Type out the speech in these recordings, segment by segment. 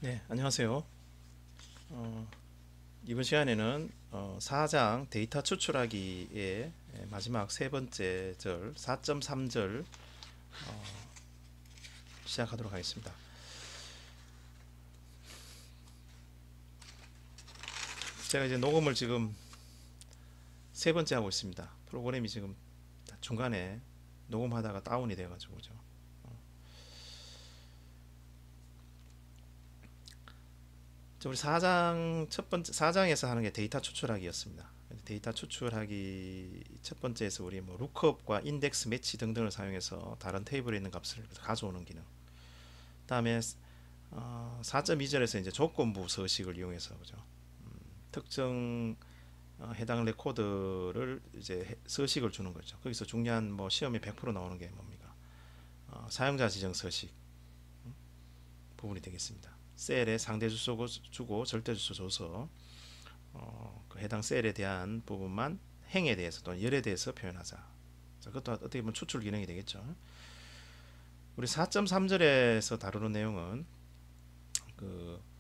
네, 안녕하세요. 이번 시간에는 4장 데이터 추출하기의 마지막 세 번째 절 4.3절 시작하도록 하겠습니다. 제가 이제 녹음을 지금 세 번째 하고 있습니다. 프로그램이 지금 중간에 녹음하다가 다운이 돼가지고 그죠. 우리 4장 첫 번째 4장에서 하는 게 데이터 추출하기였습니다. 데이터 추출하기 첫 번째에서 우리 뭐 루크업과 인덱스 매치 등등을 사용해서 다른 테이블에 있는 값을 가져오는 기능. 그다음에 4.2절에서 이제 조건부 서식을 이용해서 그죠. 특정 해당 레코드를 이제 서식을 주는 거죠. 거기서 중요한 뭐 시험에 100% 나오는 게 뭡니까? 사용자 지정 서식 부분이 되겠습니다. 셀에 상대 주소 주고 절대 주소 줘서 그 해당 셀에 대한 부분만 행에 대해서 또는 열에 대해서 표현하자. 자, 그것도 어떻게 보면 추출 기능이 되겠죠. 우리 4.3절에서 다루는 내용은 그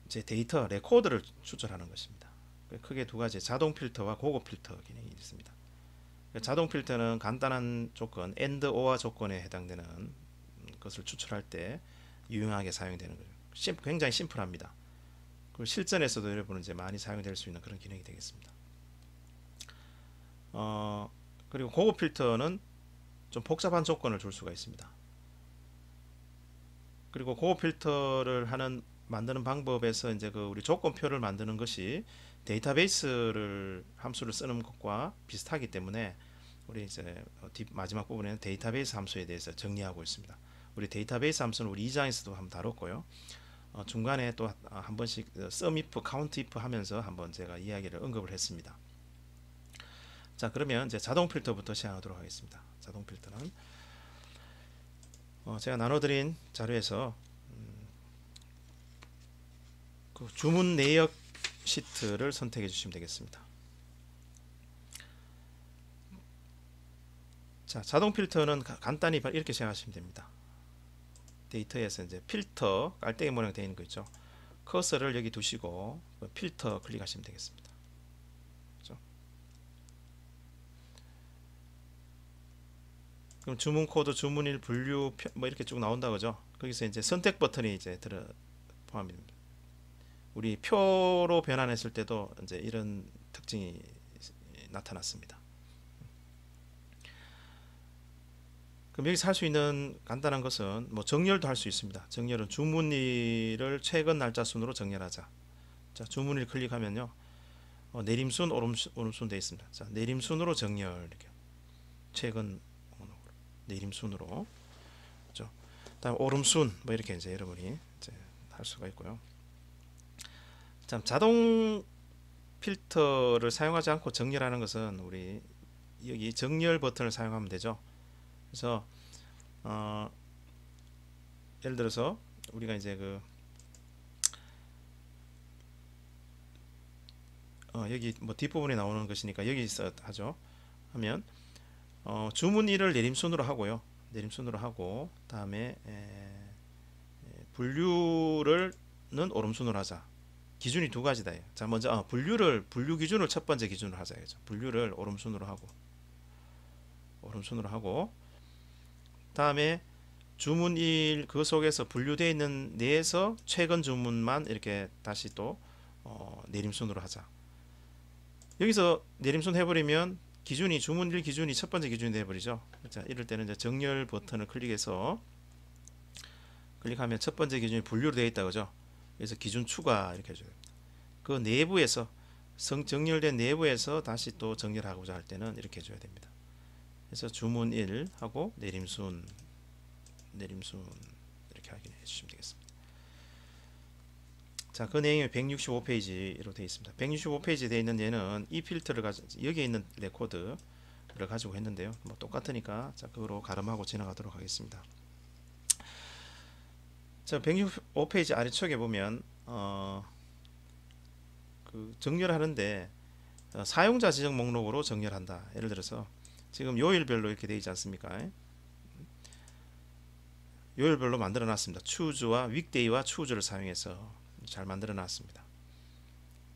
제 데이터 레코드를 추출하는 것입니다. 크게 두 가지 자동 필터와 고급 필터 기능이 있습니다. 자동 필터는 간단한 조건 AND OR 조건에 해당되는 것을 추출할 때 유용하게 사용되는 거예요. 굉장히 심플합니다. 그리고 실전에서도 여러분은 이제 많이 사용될 수 있는 그런 기능이 되겠습니다. 그리고 고급 필터는 좀 복잡한 조건을 줄 수가 있습니다. 그리고 고급 필터를 만드는 방법에서 이제 그 우리 조건표를 만드는 것이 데이터베이스를 함수를 쓰는 것과 비슷하기 때문에 우리 이제 마지막 부분에는 데이터베이스 함수에 대해서 정리하고 있습니다. 우리 데이터베이스 함수는 우리 2장에서도 한번 다뤘고요. 중간에 또 한 번씩 sumif, countif 하면서 한번 제가 이야기를 언급을 했습니다. 자, 그러면 이제 자동 필터부터 시작하도록 하겠습니다. 자동 필터는 제가 나눠드린 자료에서 그 주문 내역 시트를 선택해 주시면 되겠습니다. 자, 자동 필터는 간단히 이렇게 생각하시면 됩니다. 데이터에서 이제 필터 깔때기 모양 되어 있는 거 있죠. 커서를 여기 두시고 필터 클릭하시면 되겠습니다. 그렇죠? 그럼 주문 코드, 주문일, 분류 뭐 이렇게 쭉 나온다 그죠? 거기서 이제 선택 버튼이 이제 포함이 됩니다. 우리 표로 변환했을 때도 이제 이런 특징이 나타났습니다. 그럼 여기서 할 수 있는 간단한 것은 뭐 정렬도 할 수 있습니다. 정렬은 주문일을 최근 날짜 순으로 정렬하자. 자, 주문일 클릭하면요. 내림순, 오름순 되어 있습니다. 자, 내림순으로 정렬 이렇게 최근 내림순으로. 그렇죠? 다음 오름순 뭐 이렇게 이제 여러분이 이제 할 수가 있고요. 자, 자동 필터를 사용하지 않고 정렬하는 것은 우리 여기 정렬 버튼을 사용하면 되죠. 그래서 예를 들어서 우리가 이제 여기 뭐 뒷부분에 나오는 것이니까 여기서 하죠. 하면 주문일을 내림순으로 하고요. 내림순으로 하고 다음에 분류를는 오름순으로 하자. 기준이 두 가지다. 자, 먼저 분류 기준을 첫 번째 기준으로 하자죠. 분류를 오름순으로 하고 다음에 주문일 그 속에서 분류되어 있는 내에서 최근 주문만 이렇게 다시 또 내림순으로 하자. 여기서 내림순 해버리면 기준이 주문일 기준이 첫 번째 기준이 되어버리죠. 자, 이럴 때는 이제 정렬 버튼을 클릭하면 첫 번째 기준이 분류로 되어 있다 그죠. 그래서 기준 추가 이렇게 해줘요. 그 내부에서 정렬된 내부에서 다시 또 정렬하고자 할 때는 이렇게 해줘야 됩니다. 그래서 주문 1 하고 내림순 이렇게 확인해 주시면 되겠습니다. 자, 그 내용이 165페이지로 되어 있습니다. 165페이지에 되어 있는 얘는 이 필터를 여기에 있는 레코드를 가지고 했는데요. 뭐 똑같으니까 자, 그거로 가름하고 지나가도록 하겠습니다. 자, 165페이지 아래쪽에 보면 그 정렬하는데 사용자 지정 목록으로 정렬한다. 예를 들어서 지금 요일별로 이렇게 되어 있지 않습니까? 요일별로 만들어 놨습니다. 추우즈와 윅데이와 추우즈를 사용해서 잘 만들어 놨습니다.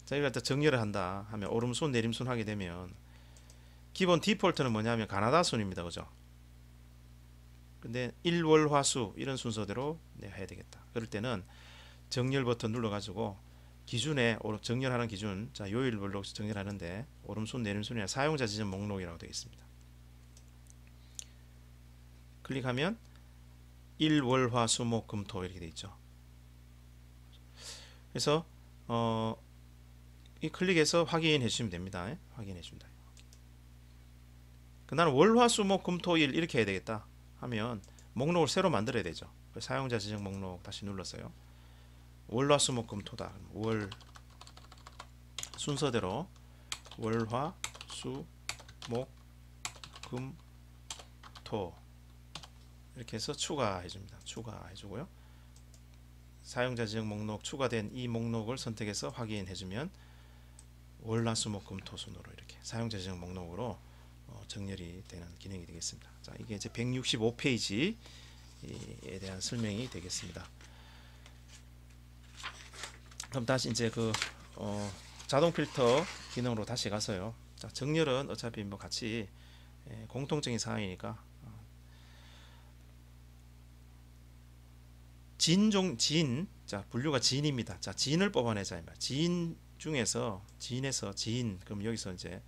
저희가 또 정렬을 한다 하면 오름순 내림순 하게 되면 기본 디폴트는 뭐냐면 가나다 순입니다. 그죠? 근데 일월화수 이런 순서대로 해야 되겠다. 그럴 때는 정렬 버튼 눌러 가지고 기준에 정렬하는 기준, 자 요일별로 정렬하는데 오름순 내림순이나 사용자 지정 목록이라고 되어 있습니다. 클릭하면 일월화수목금토 이렇게 되어 있죠. 그래서 이 클릭해서 확인해 주시면 됩니다. 확인해 준다. 나는 월화수목금토일 이렇게 해야 되겠다 하면 목록을 새로 만들어야 되죠. 사용자 지정 목록 다시 눌렀어요. 월화수목금토다. 월 순서대로 월화수목금토 이렇게 해서 추가해 줍니다. 추가해 주고요. 사용자 지정 목록 추가된 이 목록을 선택해서 확인해 주면 월화수목금토 순으로 이렇게 사용자 지정 목록으로 정렬이 되는 기능이 되겠습니다. 자, 이게 이제 165페이지에 대한 설명이 되겠습니다. 그럼 다시 이제 자동 필터 기능으로 다시 가서요. 자, 정렬은 어차피 뭐 같이 공통적인 사항이니까 자 분류가 진입니다. 자 진을 뽑아내자. 진 중에서 진에서 진 그럼 여기서 이제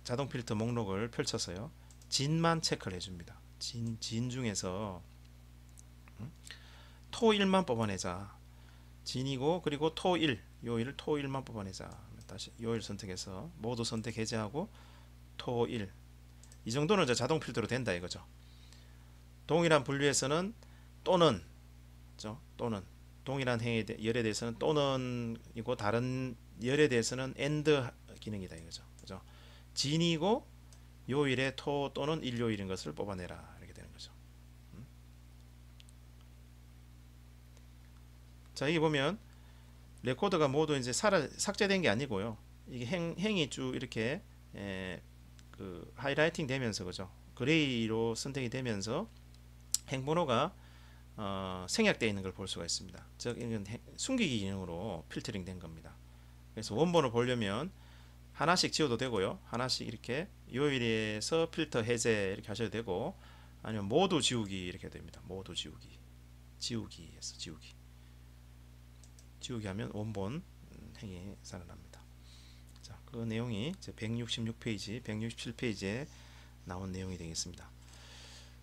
자동 필터 목록을 펼쳐서요. 진만 체크를 해줍니다. 진 중에서 토일만 뽑아내자. 진이고 그리고 토일 요일 토일만 뽑아내자. 다시 요일 선택해서 모두 선택 해제하고 토일 이 정도는 이제 자동 필터로 된다 이거죠. 동일한 분류에서는 또는 또는 동일한 열에 대해서는 또는이고 다른 열에 대해서는 and 기능이다 이거죠. 그죠? 진이고 요일에 토 또는 일요일인 것을 뽑아내라 이렇게 되는 거죠. 자 여기 보면 레코드가 모두 이제 삭제된 게 아니고요. 이게 행이 쭉 이렇게 하이라이팅 되면서 그죠? 그레이로 선택이 되면서 행번호가 생략되어 있는 걸 볼 수가 있습니다. 즉 이건 숨기기 기능으로 필터링 된 겁니다. 그래서 원본을 보려면 하나씩 지워도 되고요. 하나씩 이렇게 요일에서 필터 해제 이렇게 하셔도 되고 아니면 모두 지우기 이렇게 됩니다. 모두 지우기에서 지우기 하면 원본 행이 살아납니다. 자, 그 내용이 이제 166페이지, 167페이지에 나온 내용이 되겠습니다.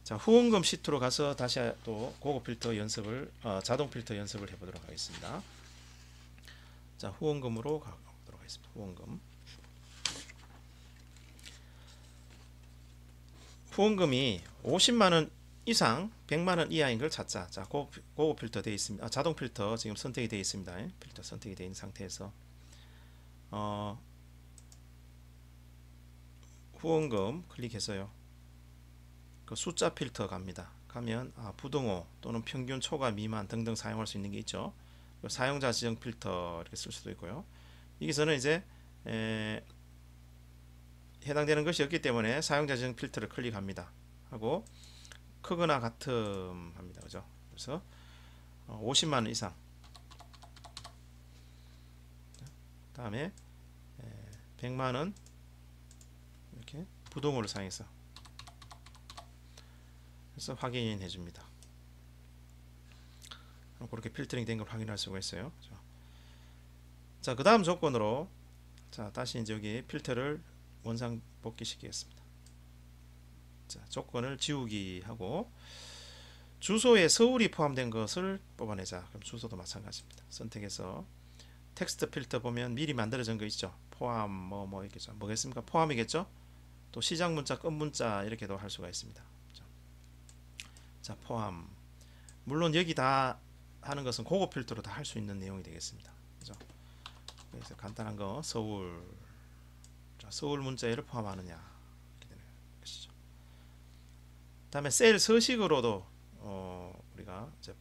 자, 후원금 시트로 가서 다시 또 고급 필터 연습을 자동 필터 연습을 해보도록 하겠습니다. 자, 후원금으로 가보도록 하겠습니다. 후원금이 50만원 이상 100만원 이하인 걸 찾자. 자, 고급 필터 되어 있습니다. 자동 필터 지금 선택이 되어 있습니다. 필터 선택이 되어 있는 상태에서 후원금 클릭해서요. 그 숫자 필터 갑니다. 가면 부등호 또는 평균 초과 미만 등등 사용할 수 있는 게 있죠. 사용자 지정 필터 이렇게 쓸 수도 있고요. 여기서는 이제 해당되는 것이 없기 때문에 사용자 지정 필터를 클릭합니다. 하고 크거나 같음 합니다. 그죠? 그래서 50만원 이상 다음에 100만원 이렇게 부등호를 사용해서 그래서 확인해 줍니다. 그렇게 필터링 된 걸 확인할 수가 있어요. 자, 그 다음 조건으로 자 다시 이제 여기 필터를 원상 복귀시키겠습니다. 자, 조건을 지우기 하고 주소에 서울이 포함된 것을 뽑아내자. 그럼 주소도 마찬가지입니다. 선택해서 텍스트 필터 보면 미리 만들어진 거 있죠. 포함 뭐 있겠죠. 뭐겠습니까? 포함이겠죠. 또 시작 문자, 끝 문자 이렇게도 할 수가 있습니다. 자, 포함. 물론 여기 다 하는 것은 고급 필터로 다 할 수 있는 내용이 되겠습니다. 그죠? 그래서 간단한 거 서울. 자, 서울 문자열을 포함하느냐 이렇게 되는 것이죠. 다음에 셀 서식으로도 우리가 이제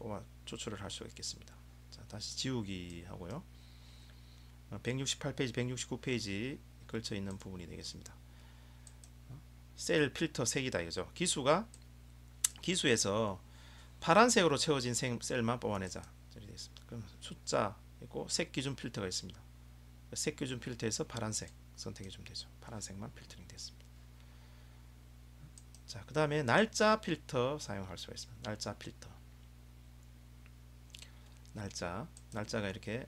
추출을 할 수가 있겠습니다. 자, 다시 지우기 하고요. 168페이지, 169페이지 걸쳐 있는 부분이 되겠습니다. 셀 필터 색이다 이거죠. 기수가 기수에서 파란색으로 채워진 셀만 뽑아내자. 이렇게 되어 있습니다. 그럼 숫자 있고 색 기준 필터가 있습니다. 색 기준 필터에서 파란색 선택해 주면 되죠. 파란색만 필터링 됐습니다. 자, 그 다음에 날짜 필터 사용할 수가 있습니다. 날짜 필터. 날짜가 이렇게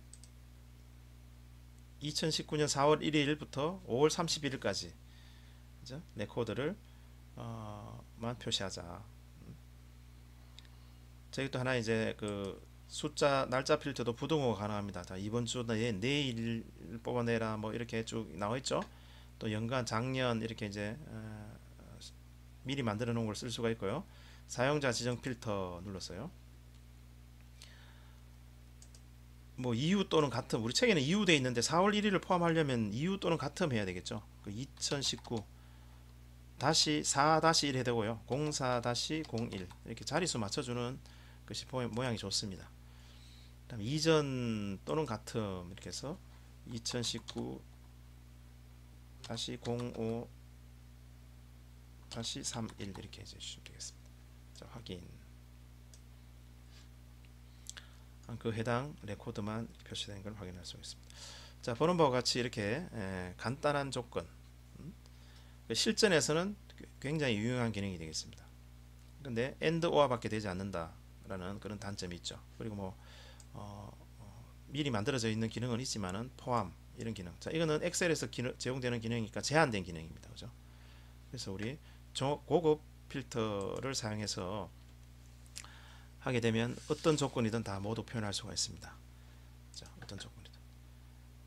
2019년 4월 1일부터 5월 31일까지 그죠? 레코드를 만 표시하자. 저기 또 하나 이제 그 숫자 날짜 필터도 부등호가 가능합니다. 자, 이번 주 내일 뽑아내라 뭐 이렇게 쭉 나와 있죠. 또 연간 작년 이렇게 이제 미리 만들어 놓은 걸 쓸 수가 있고요. 사용자 지정 필터 눌렀어요. 뭐 이유 또는 같음, 우리 책에는 이유 돼 있는데 4월 1일을 포함하려면 이유 또는 같음 해야 되겠죠. 그 2019 다시 4-1 해야 되고요. 04-01 이렇게 자릿수 맞춰주는 것이 모양이 좋습니다. 그다음에 이전 또는 같음 이렇게 해서 2019-05-31 이렇게 해주시면 되겠습니다. 자, 확인. 그 해당 레코드만 표시된 걸 확인할 수 있습니다. 자, 보는 바와 같이 이렇게 간단한 조건, 실전에서는 굉장히 유용한 기능이 되겠습니다. 근데 AND OR 밖에 되지 않는다라는 그런 단점이 있죠. 그리고 뭐 미리 만들어져 있는 기능은 있지만은 포함 이런 기능. 자, 이거는 엑셀에서 제공되는 기능이니까 제한된 기능입니다. 그죠? 그래서 우리 고급 필터를 사용해서 하게 되면 어떤 조건이든 다 모두 표현할 수가 있습니다. 자, 어떤 조건이든.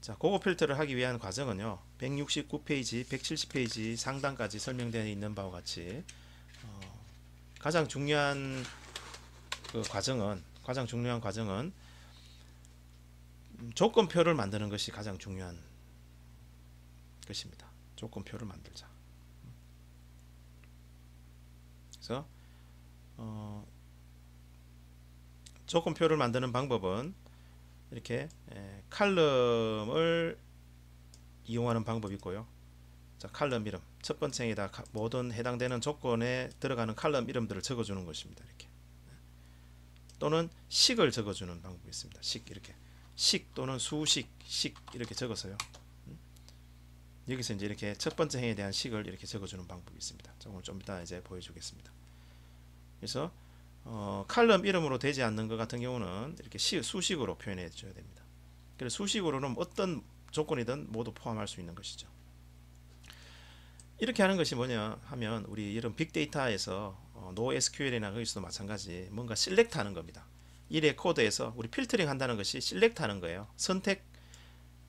자, 고급 필터를 하기 위한 과정은요. 169페이지, 170페이지 상단까지 설명되어 있는 바와 같이 가장 중요한 과정은 조건표를 만드는 것이 가장 중요한 것입니다. 조건표를 만들자. 그래서 조건표를 만드는 방법은 이렇게 칼럼을 이용하는 방법이 있고요. 자, 칼럼 이름 첫 번째 행에다 모든 해당되는 조건에 들어가는 칼럼 이름들을 적어주는 것입니다. 이렇게 또는 식을 적어주는 방법이 있습니다. 식 이렇게 식 또는 수식 식 이렇게 적어서요. 여기서 이제 이렇게 첫 번째 행에 대한 식을 이렇게 적어주는 방법이 있습니다. 오늘 좀 이따 이제 보여주겠습니다. 그래서 칼럼 이름으로 되지 않는 것 같은 경우는 이렇게 수식으로 표현해 줘야 됩니다. 그래서 수식으로는 어떤 조건이든 모두 포함할 수 있는 것이죠. 이렇게 하는 것이 뭐냐 하면 우리 이런 빅데이터에서 NoSQL이나 거기서도 마찬가지 뭔가 실렉트 하는 겁니다. 이 레코드에서 우리 필터링 한다는 것이 실렉트 하는 거예요.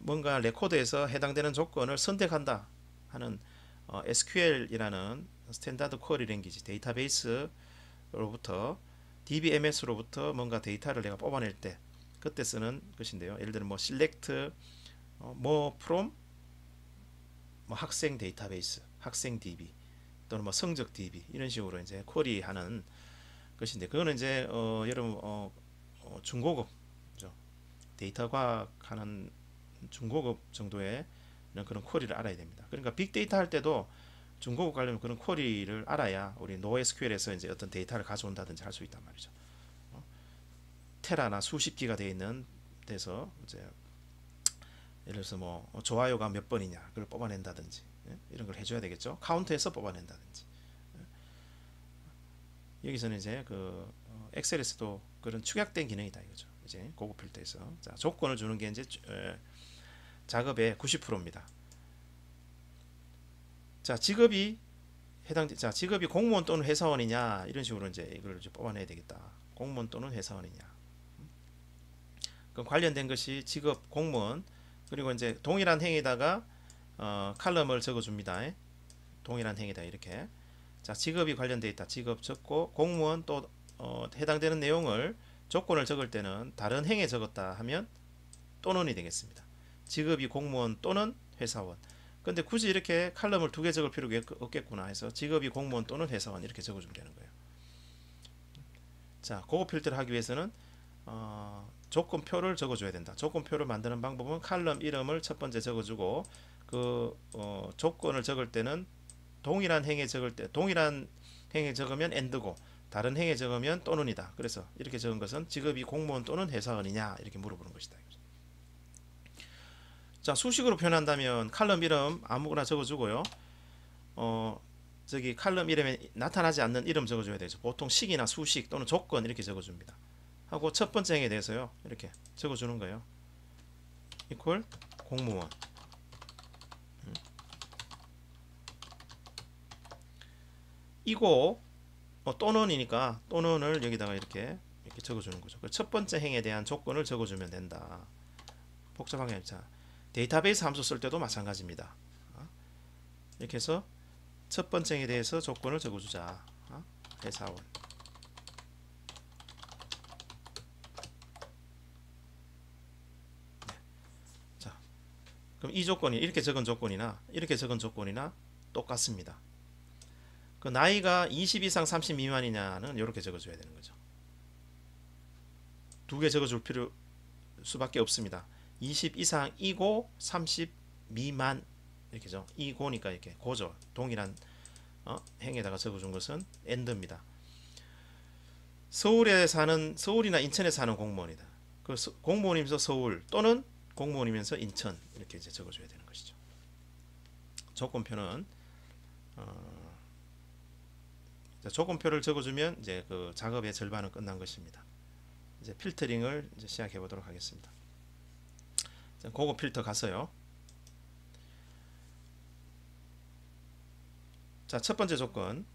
뭔가 레코드에서 해당되는 조건을 선택한다 하는 SQL이라는 스탠다드 쿼리 랭귀지 데이터베이스로부터 DBMS로부터 뭔가 데이터를 내가 뽑아낼 때 그때 쓰는 것인데요. 예를 들면 뭐 select from 뭐 학생 데이터베이스, 학생 DB 또는 뭐 성적 DB 이런 식으로 이제 쿼리하는 것인데 그거는 이제 여러분 중고급 데이터 과학하는 중고급 정도의 그런 쿼리를 알아야 됩니다. 그러니까 빅데이터 할 때도 중고급 가려면 그런 쿼리를 알아야 우리 NoSQL에서 이제 어떤 데이터를 가져온다든지 할 수 있단 말이죠. 테라나 수십 기가 되어 있는 데서 이제 예를 들어서 뭐 좋아요가 몇 번이냐 그걸 뽑아낸다든지 이런 걸 해줘야 되겠죠. 카운트해서 뽑아낸다든지. 여기서는 이제 그 엑셀에서도 그런 축약된 기능이다 이거죠. 이제 고급 필터에서 자, 조건을 주는 게 이제 작업의 90%입니다. 자, 직업이 공무원 또는 회사원이냐 이런 식으로 이제 이걸 이제 뽑아내야 되겠다. 공무원 또는 회사원이냐. 그 관련된 것이 직업 공무원 그리고 이제 동일한 행에다가 칼럼을 적어줍니다. 동일한 행에다 이렇게 자, 직업이 관련되어 있다. 직업 적고 공무원 또 해당되는 내용을 조건을 적을 때는 다른 행에 적었다 하면 또는이 되겠습니다. 직업이 공무원 또는 회사원. 근데 굳이 이렇게 칼럼을 두 개 적을 필요가 없겠구나 해서 직업이 공무원 또는 회사원 이렇게 적어주면 되는 거예요. 자, 고급 필터를 하기 위해서는 조건표를 적어줘야 된다. 조건표를 만드는 방법은 칼럼 이름을 첫 번째 적어주고 그 조건을 적을 때는 동일한 행에 적으면 AND고 다른 행에 적으면 또는이다. 그래서 이렇게 적은 것은 직업이 공무원 또는 회사원이냐 이렇게 물어보는 것이다. 자, 수식으로 표현한다면 칼럼 이름 아무거나 적어주고요. 저기 칼럼 이름에 나타나지 않는 이름 적어줘야 되죠. 보통 식이나 수식 또는 조건 이렇게 적어줍니다. 하고 첫 번째 행에 대해서요 이렇게 적어주는 거예요. 이퀄 공무원. 이고 또는이니까 또는을 여기다가 이렇게 적어주는 거죠. 첫 번째 행에 대한 조건을 적어주면 된다. 복잡한 게 아니라 데이터베이스 함수 쓸 때도 마찬가지입니다. 이렇게 해서 첫 번째 행에 대해서 조건을 적어주자. 회사원. 자, 그럼 이 조건이 이렇게 적은 조건이나 이렇게 적은 조건이나 똑같습니다. 그 나이가 20 이상 30 미만이냐는 이렇게 적어줘야 되는 거죠. 두 개 적어줄 필요 수밖에 없습니다. 20 이상이고 30 미만 이렇게죠. 이고니까 이렇게 고죠. 동일한 행에다가 적어준 것은 AND입니다. 서울이나 인천에 사는 공무원이다. 그 공무원이면서 서울 또는 공무원이면서 인천 이렇게 이제 적어줘야 되는 것이죠. 조건표는 조건표를 적어주면 이제 그 작업의 절반은 끝난 것입니다. 이제 필터링을 이제 시작해 보도록 하겠습니다. 고급 필터 가서요. 자, 첫 번째 조건.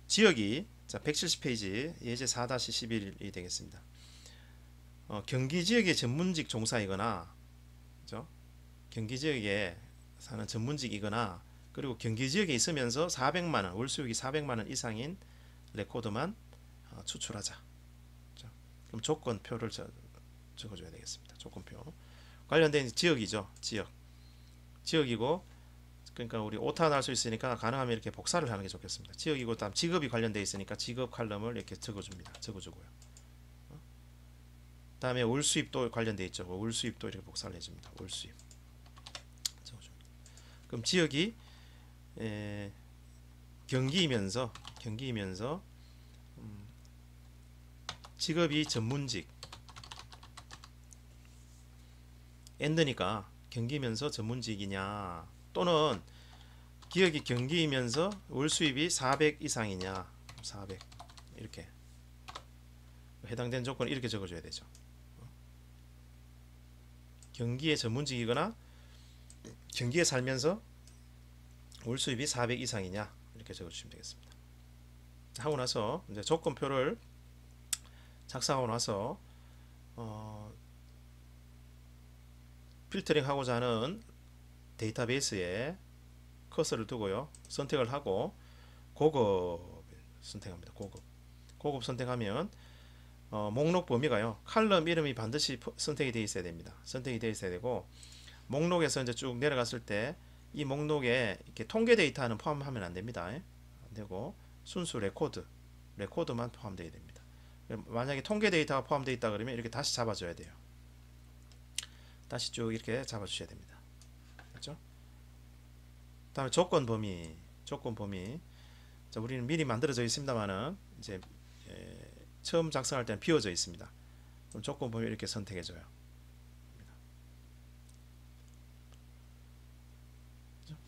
지역이 자 170페이지 예제 4-11이 되겠습니다. 경기 지역의 전문직 종사이거나 그죠? 경기 지역에 사는 전문직이거나 그리고 경기 지역에 있으면서 400만원 월 수익이 400만원 이상인 레코드만 추출하자. 그럼 조건표를 적어줘야 되겠습니다. 조건표 관련된 지역이죠. 지역이고 그러니까 우리 오타 날 수 있으니까 가능하면 이렇게 복사를 하는 게 좋겠습니다. 지역이고 다음 직업이 관련되어 있으니까 직업 칼럼을 이렇게 적어줍니다. 적어주고요. 다음에 월 수입도 관련되어 있죠. 월 수입도 이렇게 복사를 해줍니다. 월 수입 적어줍니다. 그럼 지역이 경기이면서 직업이 전문직 AND니까 경기면서 전문직이냐 또는 기업이 경기이면서 월 수입이 400 이상이냐 400 이렇게 해당되는 조건을 이렇게 적어줘야 되죠. 경기의 전문직이거나 경기에 살면서 월 수입이 400 이상이냐 이렇게 적어주시면 되겠습니다. 하고 나서 이제 조건표를 작성하고 나서 필터링 하고자 하는 데이터베이스에 커서를 두고요. 선택을 하고 고급 선택합니다. 고급 선택하면 목록 범위가요. 칼럼 이름이 반드시 선택이 되어 있어야 됩니다. 선택이 되어 있어야 되고 목록에서 이제 쭉 내려갔을 때 이 목록에 이렇게 통계 데이터는 포함하면 안 됩니다. 안 되고 순수 레코드만 포함되어야 됩니다. 만약에 통계 데이터가 포함되어 있다 그러면 이렇게 다시 잡아줘야 돼요. 다시 쭉 이렇게 잡아주셔야 됩니다. 그렇죠? 다음에 조건 범위. 자, 우리는 미리 만들어져 있습니다만은 이제 처음 작성할 때는 비워져 있습니다. 그럼 조건 범위 이렇게 선택해줘요.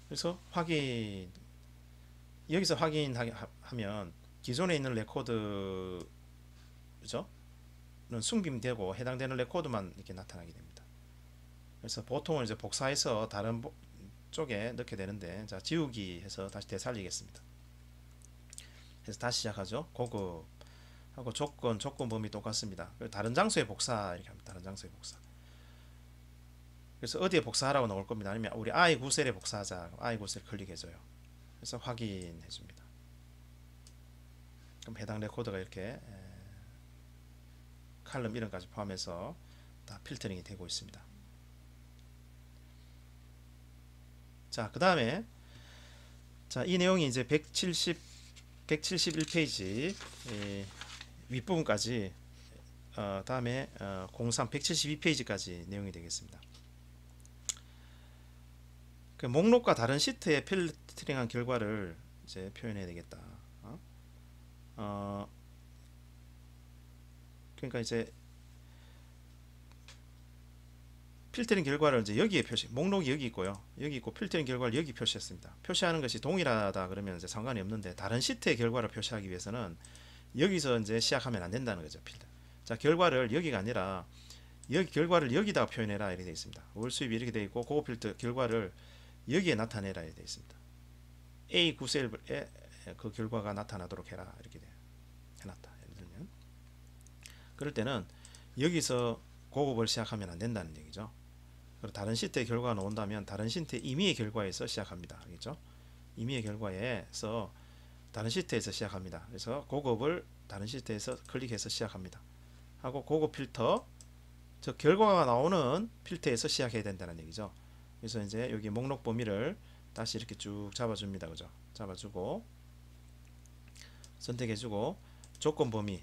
그래서 확인. 여기서 확인하면 기존에 있는 레코드 그죠? 는 숨김되고 해당되는 레코드만 이렇게 나타나게 됩니다. 그래서 보통은 이제 복사해서 다른 쪽에 넣게 되는데 자 지우기 해서 다시 되살리겠습니다. 그래서 다시 시작하죠. 고급하고 조건 범위 똑같습니다. 다른 장소에 복사 이렇게 합니다. 다른 장소에 복사. 그래서 어디에 복사하라고 나올 겁니다. 아니면 우리 I9셀에 복사하자. I9셀 클릭해줘요. 그래서 확인해줍니다. 그럼 해당 레코드가 이렇게 칼럼 이름까지 포함해서 다 필터링이 되고 있습니다. 자, 그 다음에 자, 이 내용이 이제 171페이지 윗부분까지 다음에 03 172페이지까지 내용이 되겠습니다. 그 목록과 다른 시트에 필터링한 결과를 이제 표현해야 되겠다. 어, 그러니까 이제 필터링 결과를 이제 여기에 목록이 여기 있고요. 여기 있고 필터링 결과를 여기 표시했습니다. 표시하는 것이 동일하다 그러면 이제 상관이 없는데 다른 시트의 결과를 표시하기 위해서는 여기서 이제 시작하면 안 된다는 거죠. 필터. 자, 결과를 여기가 아니라 여기 결과를 여기다가 표현해라 이렇게 되어 있습니다. 월 수입이 이렇게 되어 있고 고급 필터 결과를 여기에 나타내라 이렇게 되어 있습니다. A 9셀에 그 결과가 나타나도록 해라 이렇게 해놨다. 예를 들면 그럴 때는 여기서 고급을 시작하면 안 된다는 얘기죠. 그리고 다른 시트의 결과가 나온다면 다른 시트 임의의 결과에서 시작합니다. 알겠죠? 임의의 결과에서 다른 시트에서 시작합니다. 그래서 고급을 다른 시트에서 클릭해서 시작합니다. 하고 고급 필터 저 결과가 나오는 필터에서 시작해야 된다는 얘기죠. 그래서 이제 여기 목록 범위를 다시 이렇게 쭉 잡아줍니다. 그죠? 잡아주고 선택해주고 조건 범위,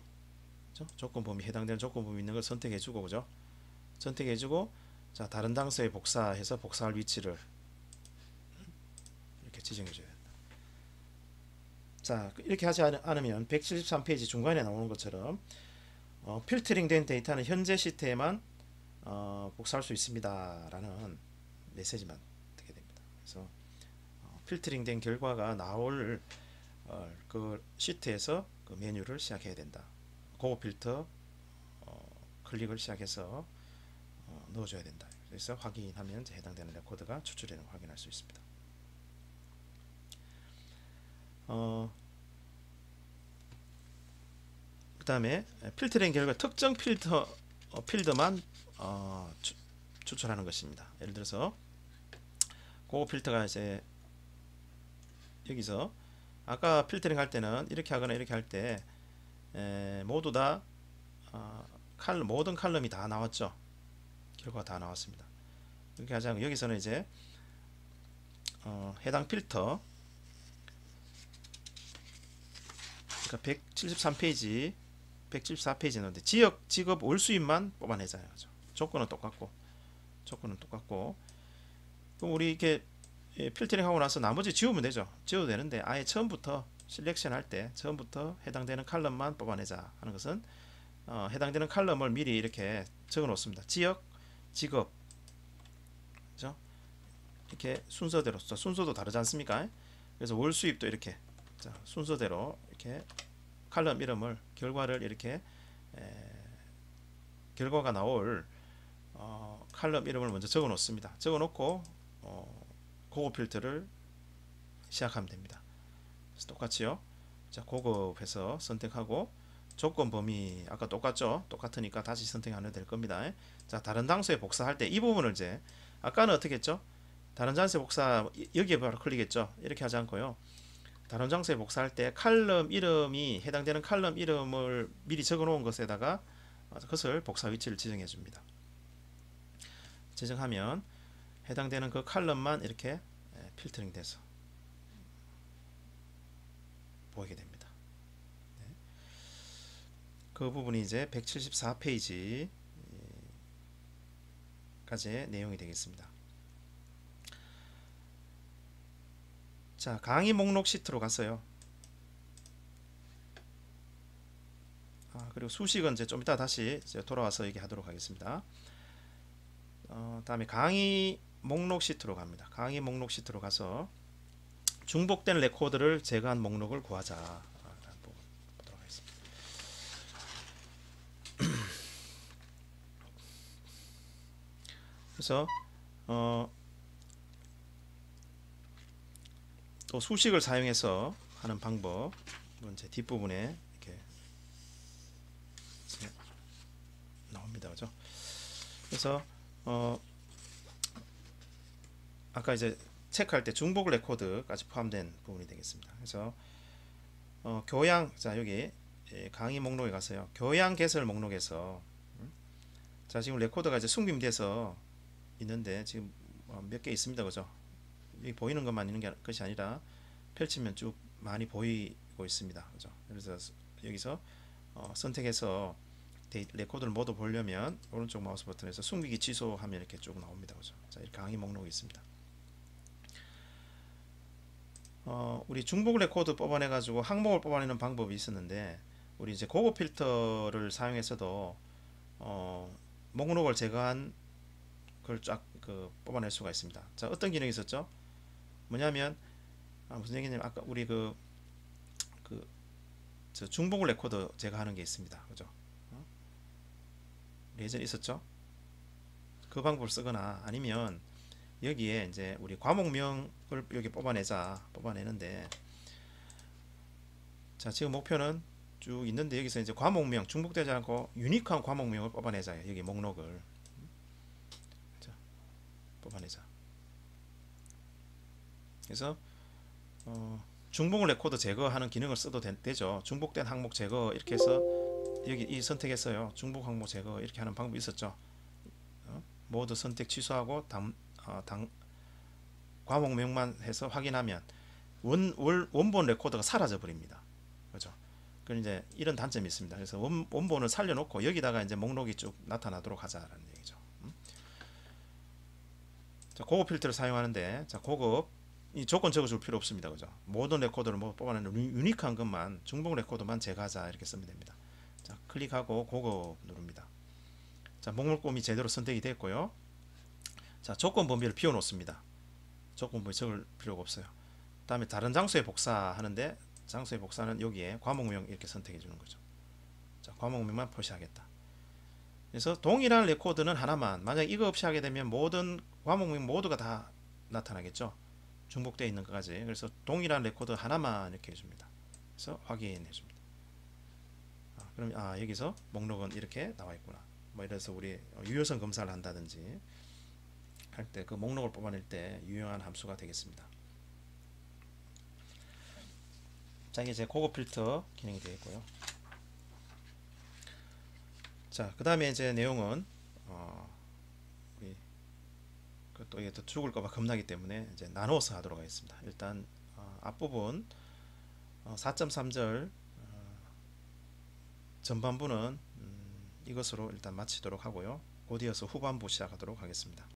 그죠? 조건 범위 해당되는 조건 범위 있는 걸 선택해주고, 그죠? 선택해주고 자 다른 당서에 복사해서 복사할 위치를 이렇게 지정해줘야 된다. 자 이렇게 하지 않으면 173페이지 중간에 나오는 것처럼 필터링 된 데이터는 현재 시트에만 복사할 수 있습니다 라는 메시지만 뜨게 됩니다. 그래서 필터링 된 결과가 나올 그 시트에서 그 메뉴를 시작해야 된다. 고급 필터 클릭을 시작해서 넣어줘야 된다. 그래서 확인하면 이제 해당되는 레코드가 추출되는 걸 확인할 수 있습니다. 그 다음에 필터링 결과 특정 필드만 추출하는 것입니다. 예를 들어서 고급 필터가 이제 여기서 아까 필터링 할 때는 이렇게 하거나 이렇게 할 때 모두 다 모든 칼럼이 다 나왔죠. 결과가 다 나왔습니다. 이렇게 하자면 여기서는 이제 해당 필터 그러니까 173페이지 174페이지 있는데 지역 직업 월 수입만 뽑아내자요. 그죠? 조건은 똑같고 그럼 우리 이렇게 필터링 하고 나서 나머지 지우면 되죠. 지워도 되는데 아예 처음부터 셀렉션 할 때 처음부터 해당되는 칼럼만 뽑아내자 하는 것은 해당되는 칼럼을 미리 이렇게 적어 놓습니다. 지역, 직업, 그죠? 이렇게 순서대로 순서도 다르지 않습니까? 그래서 월 수입도 이렇게 자, 순서대로 이렇게 칼럼 이름을 결과를 이렇게 결과가 나올 칼럼 이름을 먼저 적어 놓습니다. 적어 놓고 고급 필터를 시작하면 됩니다. 그래서 똑같이요. 자, 고급해서 선택하고 조건 범위 아까 똑같죠? 똑같으니까 다시 선택 안 해도 될 겁니다. 자, 다른 장소에 복사할 때 이 부분을 이제 아까는 어떻게 했죠? 다른 장소에 복사 여기에 바로 클릭했죠? 이렇게 하지 않고요. 다른 장소에 복사할 때 칼럼 이름이 해당되는 칼럼 이름을 미리 적어 놓은 것에다가 그것을 복사 위치를 지정해 줍니다. 지정하면 해당되는 그 칼럼만 이렇게 필터링 돼서 보이게 됩니다. 네. 그 부분이 이제 174페이지까지의 내용이 되겠습니다. 자, 강의 목록 시트로 갔어요. 그리고 수식은 이제 좀 이따 다시 이제 돌아와서 얘기하도록 하겠습니다. 다음에 강의 목록 시트로 갑니다. 강의 목록 시트로 가서 중복된 레코드를 제거한 목록을 구하자. 보도록 하겠습니다. 그래서 또 수식을 사용해서 하는 방법은 제 뒷부분에 이렇게 나옵니다. 그죠? 그래서 아까 이제 체크할 때 중복 레코드까지 포함된 부분이 되겠습니다. 그래서 교양 자 여기 강의 목록에 가서요. 교양 개설 목록에서 자 지금 레코드가 이제 숨김돼서 있는데 지금 몇 개 있습니다. 그죠? 여기 보이는 것만 있는 것이 아니라 펼치면 쭉 많이 보이고 있습니다. 그죠? 그래서 여기서 선택해서 레코드를 모두 보려면 오른쪽 마우스 버튼에서 숨기기 취소하면 이렇게 쭉 나옵니다. 그죠? 자, 이렇게 강의 목록이 있습니다. 우리 중복 레코드 뽑아내 가지고 항목을 뽑아내는 방법이 있었는데, 우리 이제 고급 필터를 사용해서도 목록을 제거한 걸 쫙 뽑아낼 수가 있습니다. 자, 어떤 기능이 있었죠? 뭐냐면, 무슨 얘기냐면, 아까 우리 저 중복 레코드 제거하는 게 있습니다. 그죠? 예전에 있었죠? 그 방법을 쓰거나, 아니면 여기에 이제 우리 과목명을 여기 뽑아내는데, 자, 지금 목표는 쭉 있는데, 여기서 이제 과목명 중복되지 않고 유니크한 과목명을 뽑아내자. 여기 목록을 자, 뽑아내자. 그래서 중복 레코드 제거하는 기능을 써도 되죠. 중복된 항목 제거 이렇게 해서 여기 이 선택했어요. 중복 항목 제거 이렇게 하는 방법이 있었죠. 모두 선택 취소하고 과목명만 해서 확인하면 원본 레코더가 사라져 버립니다. 그죠? 그 이제 이런 단점이 있습니다. 그래서 원본을 살려놓고 여기다가 이제 목록이 쭉 나타나도록 하자라는 얘기죠. 자, 고급 필터를 사용하는데, 자, 고급 이 조건 적어줄 필요 없습니다. 그죠? 모든 레코더를 뭐 뽑아내는 유니크한 것만, 중복 레코더만 제거하자 이렇게 쓰면 됩니다. 자, 클릭하고 고급 누릅니다. 자, 목록 범위 제대로 선택이 됐고요. 자, 조건 범위를 비워 놓습니다. 조건 범위 적을 필요가 없어요. 다음에 다른 장소에 복사하는데, 장소의 복사는 여기에 과목명 이렇게 선택해 주는 거죠. 자, 과목명만 표시하겠다. 그래서 동일한 레코드는 하나만, 만약 이거 없이 하게 되면 모든 과목명 모두가 다 나타나겠죠. 중복되어 있는 것까지. 그래서 동일한 레코드 하나만 이렇게 해줍니다. 그래서 확인해 줍니다. 그럼 여기서 목록은 이렇게 나와 있구나. 뭐 이래서 우리 유효성 검사를 한다든지 할 때 그 목록을 뽑아낼 때 유용한 함수가 되겠습니다. 자, 이게 제 고급 필터 기능이 되어 있고요. 자, 그 다음에 이제 내용은 우리 또 이게 또 죽을까봐 겁나기 때문에 이제 나누어서 하도록 하겠습니다. 일단 앞부분 4.3절 전반부는 이것으로 일단 마치도록 하고요. 곧 이어서 후반부 시작하도록 하겠습니다.